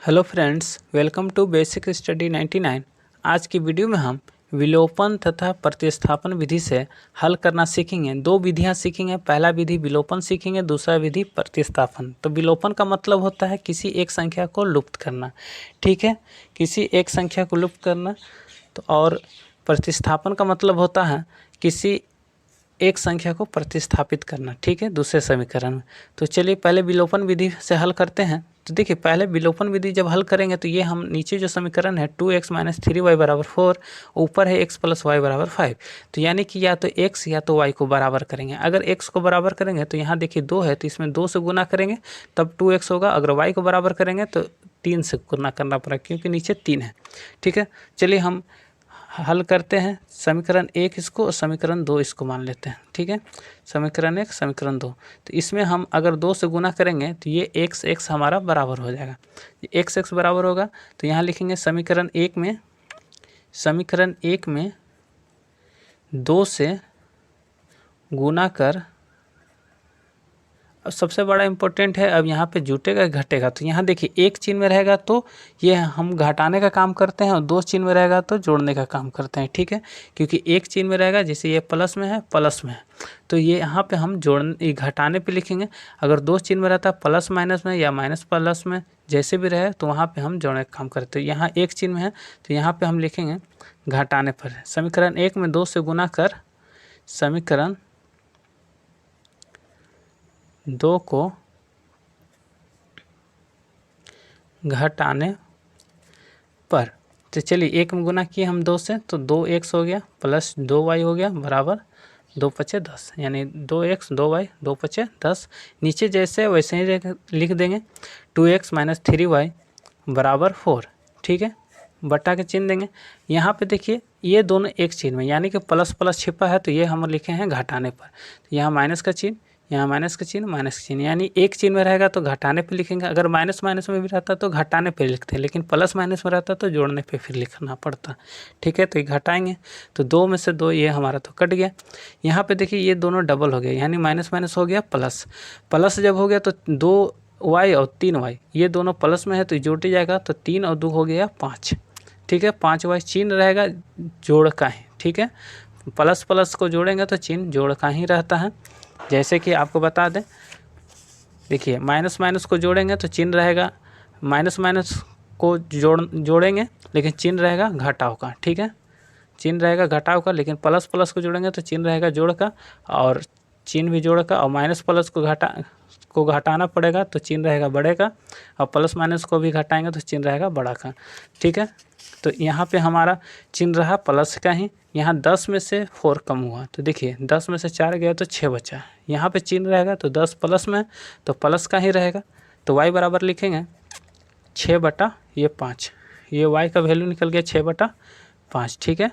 Hello friends, welcome to basic study 99। आज की video में हम विलोपन तथा प्रतिस्थापन विधि से हल करना सीखेंगे। दो विधियां सीखेंगे। पहला विधि विलोपन सीखेंगे, दूसरा विधि प्रतिस्थापन। तो विलोपन का मतलब होता है किसी एक संख्या को लुप्त करना, ठीक है, किसी एक संख्या को लुप्त करना। तो और प्रतिस्थापन का मतलब होता है किसी एक संख्या को प्रतिस्थापित करना, ठीक है, दूसरे समीकरण में। तो चलिए पहले विलोपन विधि से हल करते हैं। तो देखिए, पहले विलोपन विधि जब हल करेंगे तो ये हम नीचे जो समीकरण है 2x - 3y = 4, ऊपर है x + y = 5। तो यानी कि या तो x या तो y को बराबर करेंगे। अगर x को बराबर करेंगे तो यहाँ देखिए 2 है, तो इसमें 2 से गुना करेंगे तब 2x होगा। अगर y को बराबर करेंगे तो 3 से गुना करना पड़ेगा क्योंकि नीचे 3 है, ठीक है। चलिए हम हल करते हैं। समीकरण 1 इसको और समीकरण 2 इसको मान लेते हैं, ठीक है। समीकरण 1 समीकरण 2, तो इसमें हम अगर 2 से गुना करेंगे तो ये x हमारा बराबर हो जाएगा। ये x बराबर होगा तो यहाँ लिखेंगे समीकरण 1 में 2 से गुना कर। अब सबसे बड़ा इम्पोर्टेंट है, अब यहाँ पे जुटेगा घटेगा। तो यहाँ देखिए एक चिन्ह में रहेगा तो ये हम घटाने का काम करते हैं और दो चिन्ह में रहेगा तो जोड़ने का काम करते हैं, ठीक है। क्योंकि एक चिन्ह में रहेगा, जैसे ये प्लस में है तो ये यहाँ पे हम घटाने पे लिखेंगे। अगर दो चिन्ह में रहता है प्लस माइनस में या माइनस प्लस में, जैसे भी रहे तो वहाँ पर हम जोड़ने का काम करते हैं। यहाँ एक चिन्ह में है तो यहाँ पर हम लिखेंगे घटाने पर। समीकरण 1 में 2 से गुना कर समीकरण 2 को घटाने पर। तो चलिए 1 में गुना किए हम 2 से, तो 2x हो गया प्लस 2y हो गया बराबर 2 × 5 = 10, यानी 2x 2y 2 × 5 = 10। नीचे जैसे वैसे ही लिख देंगे 2x - 3y = 4, ठीक है। बटा के चिन्ह देंगे। यहाँ पे देखिए ये दोनों एक चिन्ह में, यानी कि प्लस प्लस छिपा है तो ये हम लिखे हैं घटाने पर। तो यहाँ माइनस का चिन्ह, यहाँ माइनस का चिन्ह, यानी एक चिन्ह में रहेगा तो घटाने पे लिखेंगे। अगर माइनस माइनस में भी रहता तो घटाने पे लिखते हैं, लेकिन प्लस माइनस में रहता तो जोड़ने पे फिर लिखना पड़ता, ठीक है। तो ये घटाएंगे तो 2 में से 2 ये हमारा तो कट गया। यहाँ पे देखिए ये दोनों डबल हो गया, यानी माइनस माइनस हो गया प्लस। प्लस जब हो गया तो 2y और 3y ये दोनों प्लस में है तो जोड़ जाएगा, तो 3 और 2 हो गया 5, ठीक है। 5y चिन्ह रहेगा जोड़ का ही, ठीक है। प्लस प्लस को जोड़ेंगे तो चिन्ह जोड़ का ही रहता है। जैसे कि आपको बता दें, देखिए माइनस माइनस को जोड़ेंगे तो चिन्ह रहेगा माइनस माइनस को जोड़ेंगे लेकिन चिन्ह रहेगा घटाव का, ठीक है। चिन्ह रहेगा घटाव का, लेकिन प्लस प्लस को जोड़ेंगे तो चिन्ह रहेगा जोड़ का और चिन्ह भी जोड़ का, और माइनस प्लस को घटाना पड़ेगा तो चिन्ह रहेगा बड़े का, और प्लस माइनस को भी घटाएंगे तो चिन्ह रहेगा बड़ा का, ठीक है। तो यहाँ पे हमारा चिन्ह रहा प्लस का ही। यहाँ 10 में से 4 कम हुआ तो देखिए 10 में से 4 गया तो 6 बचा। यहाँ पे चिन्ह रहेगा तो 10 प्लस में तो प्लस का ही रहेगा, तो y बराबर लिखेंगे 6/5। ये y का वैल्यू निकल गया 6/5, ठीक है।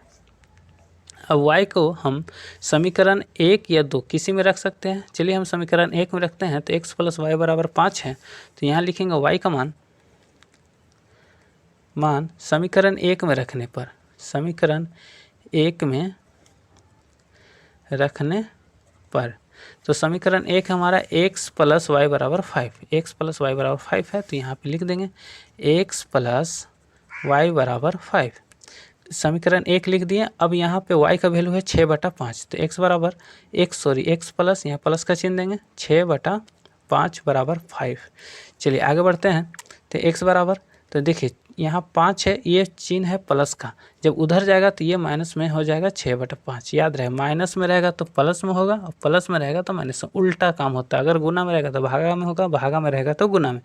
अब y को हम समीकरण 1 या 2 किसी में रख सकते हैं। चलिए हम समीकरण 1 में रखते हैं। तो x + y = 5 है, तो यहाँ लिखेंगे y का मान समीकरण 1 में रखने पर, समीकरण 1 में रखने पर तो समीकरण 1 हमारा x + y = 5, x + y = 5 है, तो यहाँ पे लिख देंगे x + y = 5। समीकरण 1 लिख दिए। अब यहाँ पे y का वैल्यू है 6/5, तो x प्लस यहाँ प्लस का चिन्ह देंगे 6/5 = 5। चलिए आगे बढ़ते हैं। तो x बराबर, तो देखिए यहाँ 5 है, ये चिन्ह है प्लस का, जब उधर जाएगा तो ये माइनस में हो जाएगा 6/5। याद रहे माइनस में रहेगा तो प्लस में होगा और प्लस में रहेगा तो माइनस में, उल्टा काम होता है। अगर गुना में रहेगा तो भागा में होगा, भागा में रहेगा तो गुना में।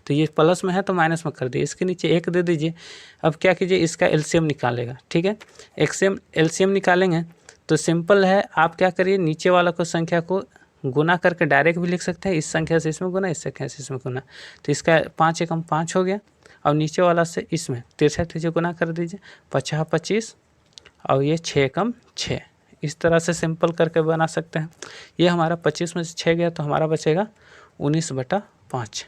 तो ये प्लस में है तो माइनस में कर दिए, इसके नीचे 1 दे दीजिए। अब क्या कीजिए, इसका एलसीएम निकालेगा, ठीक है। एलसीएम निकालेंगे तो सिंपल है, आप क्या करिए नीचे वाला को संख्या को गुना करके डायरेक्ट भी लिख सकते हैं, इस संख्या से इसमें गुना, इस संख्या से इसमें गुना। तो इसका 5 एकम 5 हो गया, और नीचे वाला से इसमें 63 गुना कर दीजिए, 50 25, और ये 6 एकम 6। इस तरह से सिंपल करके बना सकते हैं। ये हमारा 25 में से 6 गया तो हमारा बचेगा 19/5।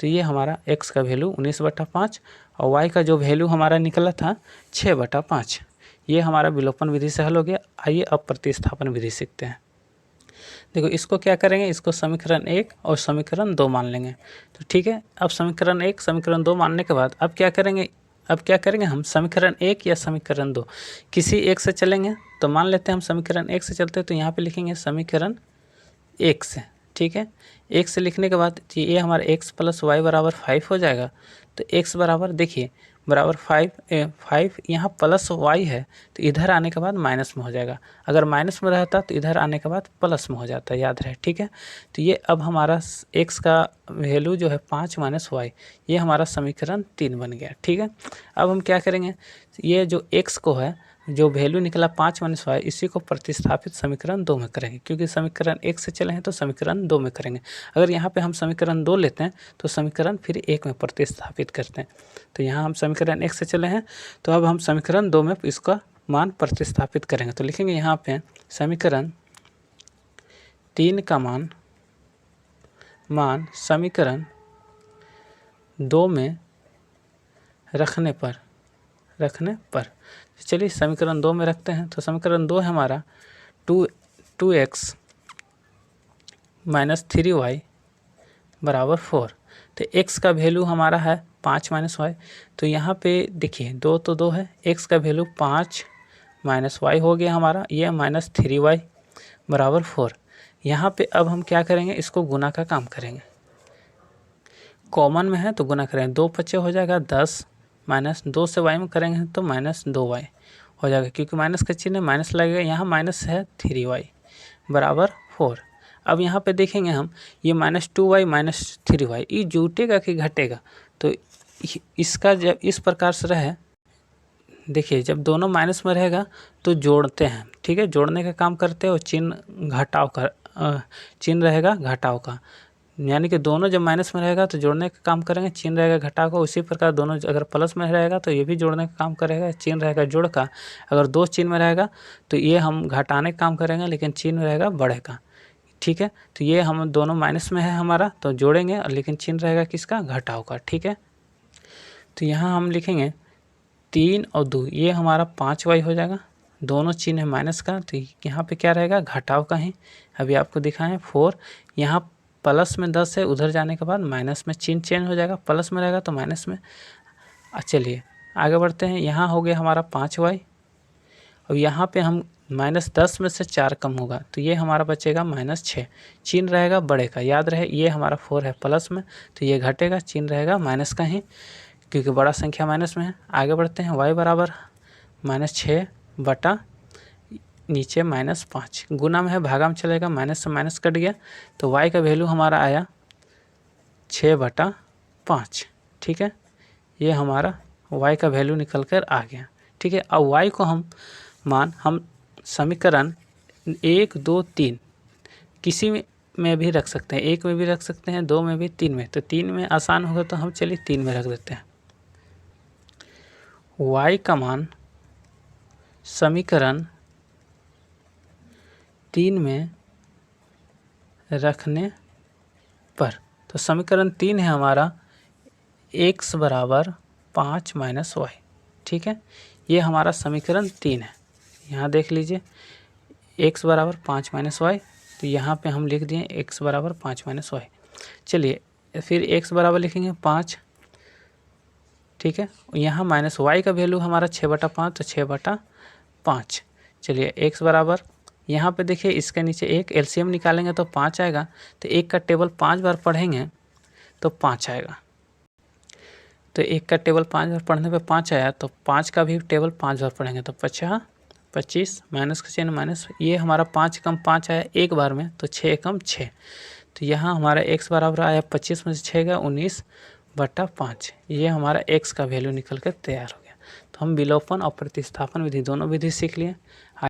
तो ये हमारा x का वैल्यू 19/5 और y का जो वैल्यू हमारा निकला था 6/5। ये हमारा विलोपन विधि से हल हो गया। आइए अब प्रतिस्थापन विधि सीखते हैं। देखो इसको क्या करेंगे, इसको समीकरण 1 और समीकरण 2 मान लेंगे। तो ठीक है, अब समीकरण 1 समीकरण 2 मानने के बाद अब क्या करेंगे हम समीकरण 1 या समीकरण 2 किसी एक से चलेंगे। तो मान लेते हैं हम समीकरण 1 से चलते हैं, तो यहाँ पे लिखेंगे समीकरण 1 से। ठीक है, 1 से लिखने के बाद ये हमारा x + y बराबर 5 हो जाएगा। तो x बराबर देखिए बराबर 5 यहाँ प्लस y है, तो इधर आने के बाद माइनस में हो जाएगा। अगर माइनस में रहता तो इधर आने के बाद प्लस में हो जाता, याद रहे। ठीक है, तो ये अब हमारा x का वैल्यू जो है 5 - y, ये हमारा समीकरण 3 बन गया। ठीक है, अब हम क्या करेंगे, ये जो x को है जो वैल्यू निकला 5 - y, इसी को प्रतिस्थापित समीकरण 2 में करेंगे, क्योंकि समीकरण 1 से चले हैं तो समीकरण 2 में करेंगे। अगर यहाँ पे हम समीकरण 2 लेते हैं तो समीकरण फिर 1 में प्रतिस्थापित करते हैं। तो यहाँ हम समीकरण 1 से चले हैं, तो अब हम समीकरण 2 में इसका मान प्रतिस्थापित करेंगे। तो लिखेंगे यहाँ पे समीकरण 3 का मान समीकरण 2 में रखने पर चलिए समीकरण 2 में रखते हैं। तो समीकरण 2 है हमारा 2x - 3y बराबर 4। तो x का वैल्यू हमारा है 5 - y। तो यहाँ पे देखिए 2 तो 2 है, x का वैल्यू 5 - y हो गया हमारा, ये -3y बराबर 4। यहाँ पे अब हम क्या करेंगे, इसको गुना का काम करेंगे। कॉमन में है तो गुना करेंगे, 2 × 5 हो जाएगा 10, -2 से y में करेंगे तो -2y हो जाएगा, क्योंकि माइनस का चिन्ह माइनस लगेगा। यहाँ माइनस है 3y बराबर 4। अब यहाँ पे देखेंगे हम ये -2y - 3y ये जुटेगा कि घटेगा। तो इसका जब इस प्रकार से रहे, देखिए जब दोनों माइनस में रहेगा तो जोड़ते हैं। ठीक है, जोड़ने का काम करते हैं और चिन्ह घटाव का चिन्ह रहेगा घटाव का, यानी कि दोनों जब माइनस में रहेगा तो जोड़ने का काम करेंगे, चिन्ह रहेगा घटाव का। उसी प्रकार दोनों अगर प्लस में रहेगा तो ये भी जोड़ने का काम करेगा, चिन्ह रहेगा जोड़ का। अगर 2 चिन्ह में रहेगा तो ये हम घटाने का काम करेंगे, लेकिन चिन्ह रहेगा बढ़े का। ठीक है, तो ये हम दोनों माइनस में है हमारा तो जोड़ेंगे, लेकिन चिन्ह रहेगा किसका, घटाव का। ठीक है, तो यहाँ हम लिखेंगे 3 और 2, ये हमारा 5y हो जाएगा। दोनों चिन्ह है माइनस का, तो यहाँ पे क्या रहेगा, घटाव का ही। अभी आपको दिखाएं 4, यहाँ प्लस में 10 है, उधर जाने के बाद माइनस में चिन्ह चेंज हो जाएगा, प्लस में रहेगा तो माइनस में। चलिए आगे बढ़ते हैं। यहाँ हो गया हमारा 5y, और यहाँ पे हम -10 में से 4 कम होगा तो ये हमारा बचेगा -6, चिन्ह रहेगा बड़े का। याद रहे ये हमारा 4 है प्लस में, तो ये घटेगा, चिन्ह रहेगा माइनस का ही, क्योंकि बड़ा संख्या माइनस में है। आगे बढ़ते हैं, y बराबर -6 बटा नीचे -5, गुना में है भागा में चलेगा, माइनस से माइनस कट गया, तो y का वैल्यू हमारा आया 6/5। ठीक है, ये हमारा y का वैल्यू निकल कर आ गया। ठीक है, अब y को हम समीकरण 1, 2, 3 किसी में भी रख सकते हैं, 1 में भी रख सकते हैं, 2 में भी, 3 में। तो 3 में आसान होगा तो हम चलिए 3 में रख देते हैं। y का मान समीकरण 3 में रखने पर, तो समीकरण 3 है हमारा x बराबर 5 - y। ठीक है, ये हमारा समीकरण 3 है। यहाँ देख लीजिए x बराबर 5 - y, तो यहाँ पे हम लिख दिए x बराबर 5 - y। चलिए फिर x बराबर लिखेंगे 5। ठीक है, यहाँ -y का वैल्यू हमारा 6/5, तो 6/5। चलिए x बराबर, यहाँ पे देखिए इसके नीचे एक एलसीएम निकालेंगे तो 5 आएगा, तो 1 का टेबल 5 बार पढ़ेंगे तो 5 आएगा। तो 1 का टेबल 5 बार पढ़ने पे 5 आया, तो 5 का भी टेबल 5 बार पढ़ेंगे तो 5 × 25, माइनस का चिन्ह माइनस, ये हमारा 5 × 5 आया एक बार में, तो 6 × 6। तो यहाँ हमारा x बराबर आया 25 में से 6 गया 19/5, ये हमारा x का वैल्यू निकल कर तैयार हो गया। तो हम विलोपन और प्रतिस्थापन विधि दोनों विधि सीख लिए।